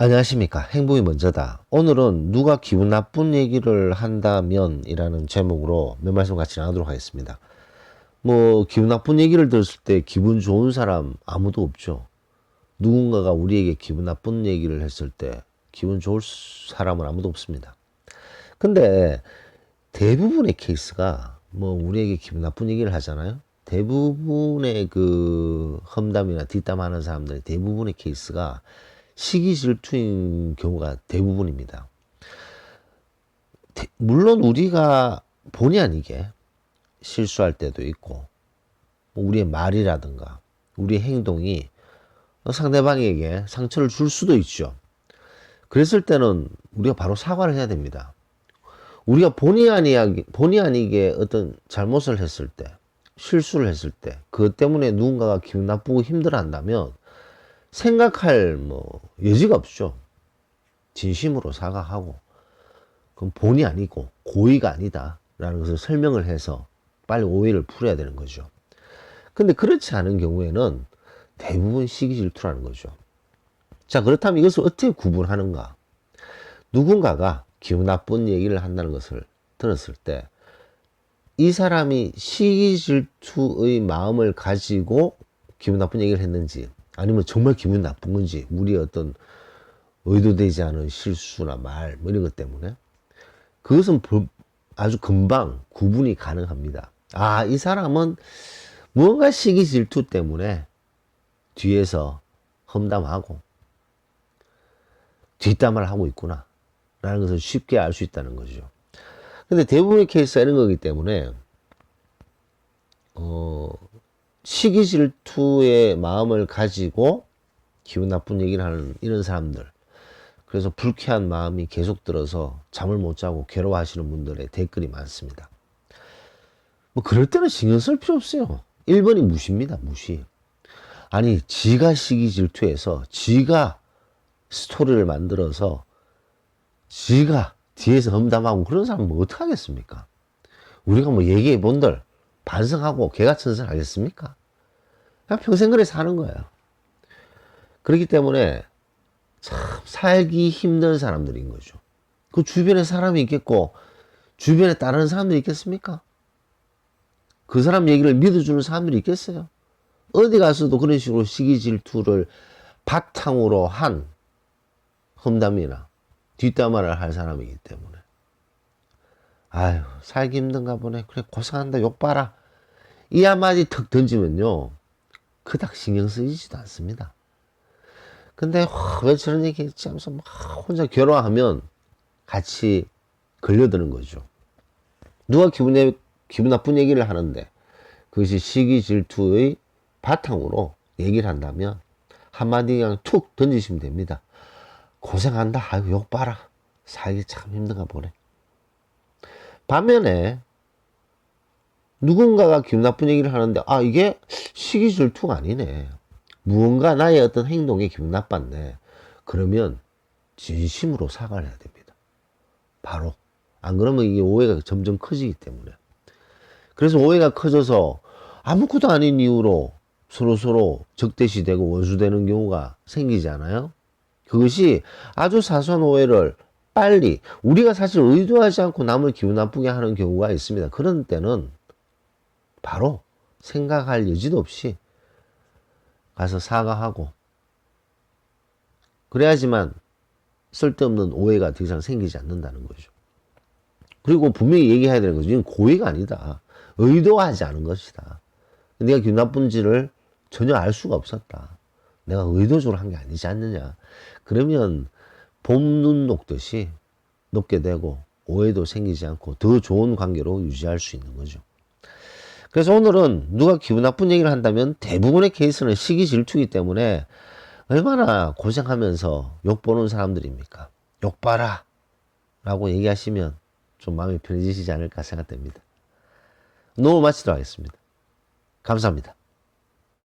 안녕하십니까. 행복이 먼저다. 오늘은 누가 기분 나쁜 얘기를 한다면 이라는 제목으로 몇 말씀 같이 나누도록 하겠습니다. 기분 나쁜 얘기를 들었을 때 기분 좋은 사람 아무도 없죠. 누군가가 우리에게 기분 나쁜 얘기를 했을 때 기분 좋을 사람은 아무도 없습니다. 근데 대부분의 케이스가 우리에게 기분 나쁜 얘기를 하잖아요. 대부분의 그 험담이나 뒷담하는 사람들의 대부분의 케이스가 시기 질투인 경우가 대부분입니다. 물론 우리가 본의 아니게 실수할 때도 있고, 우리의 말이라든가 우리의 행동이 상대방에게 상처를 줄 수도 있죠. 그랬을 때는 우리가 바로 사과를 해야 됩니다. 우리가 본의 아니게 어떤 잘못을 했을 때, 실수를 했을 때, 그것 때문에 누군가가 기분 나쁘고 힘들어 한다면 생각할 여지가 없죠. 진심으로 사과하고, 그건 본의 아니고 고의가 아니다 라는 것을 설명을 해서 빨리 오해를 풀어야 되는 거죠. 근데 그렇지 않은 경우에는 대부분 시기 질투라는 거죠. 자, 그렇다면 이것을 어떻게 구분하는가? 누군가가 기분 나쁜 얘기를 한다는 것을 들었을 때 이 사람이 시기 질투의 마음을 가지고 기분 나쁜 얘기를 했는지, 아니면 정말 기분 나쁜 건지, 우리의 어떤 의도되지 않은 실수나 말 이런 것 때문에, 그것은 아주 금방 구분이 가능합니다. 아, 이 사람은 무언가 시기 질투 때문에 뒤에서 험담하고 뒷담화를 하고 있구나 라는 것을 쉽게 알 수 있다는 거죠. 근데 대부분의 케이스가 이런 거기 때문에 시기 질투의 마음을 가지고 기분 나쁜 얘기를 하는 이런 사람들, 그래서 불쾌한 마음이 계속 들어서 잠을 못 자고 괴로워하시는 분들의 댓글이 많습니다. 그럴 때는 신경 쓸 필요 없어요. 1번이 무시입니다. 무시. 아니, 지가 시기 질투해서 지가 스토리를 만들어서 지가 뒤에서 험담하고 그런 사람은 어떡하겠습니까? 우리가 얘기해 본들 반성하고 개가천선 하겠습니까? 그냥 평생 그래 사는 거예요. 그렇기 때문에 참 살기 힘든 사람들인 거죠. 그 주변에 사람이 있겠고 주변에 다른 사람들이 있겠습니까? 그 사람 얘기를 믿어주는 사람들이 있겠어요? 어디 가서도 그런 식으로 시기 질투를 바탕으로 한 험담이나 뒷담화를 할 사람이기 때문에, 아유, 살기 힘든가 보네, 그래 고생한다, 욕 봐라, 이 한마디 턱 던지면요 그닥 신경 쓰이지도 않습니다. 근데 왜 저런 얘기 했지 하면서 막 혼자 괴로워하면 같이 걸려드는 거죠. 누가 기분 나쁜 얘기를 하는데 그것이 시기 질투의 바탕으로 얘기를 한다면 한마디 그냥 툭 던지시면 됩니다. 고생한다, 아유 욕 봐라, 살기 참 힘든가 보네. 반면에 누군가가 기분 나쁜 얘기를 하는데, 아, 이게 시기 질투가 아니네, 무언가 나의 어떤 행동에 기분 나빴네, 그러면 진심으로 사과를 해야 됩니다. 바로. 안 그러면 이게 오해가 점점 커지기 때문에. 그래서 오해가 커져서 아무것도 아닌 이유로 서로 적대시되고 원수되는 경우가 생기지 않아요? 그것이 아주 사소한 오해를 빨리, 우리가 사실 의도하지 않고 남을 기분 나쁘게 하는 경우가 있습니다. 그런 때는 바로 생각할 여지도 없이 가서 사과하고, 그래야지만 쓸데없는 오해가 더 이상 생기지 않는다는 거죠. 그리고 분명히 얘기해야 되는 거죠. 이건 고의가 아니다, 의도하지 않은 것이다, 네가 기분 나쁜지를 전혀 알 수가 없었다, 내가 의도적으로 한 게 아니지 않느냐. 그러면 봄눈 녹듯이 녹게 되고 오해도 생기지 않고 더 좋은 관계로 유지할 수 있는 거죠. 그래서 오늘은 누가 기분 나쁜 얘기를 한다면 대부분의 케이스는 시기 질투이기 때문에 얼마나 고생하면서 욕 보는 사람들입니까? 욕 봐라 라고 얘기하시면 좀 마음이 편해지시지 않을까 생각됩니다. 노후 마치도록 하겠습니다. 감사합니다.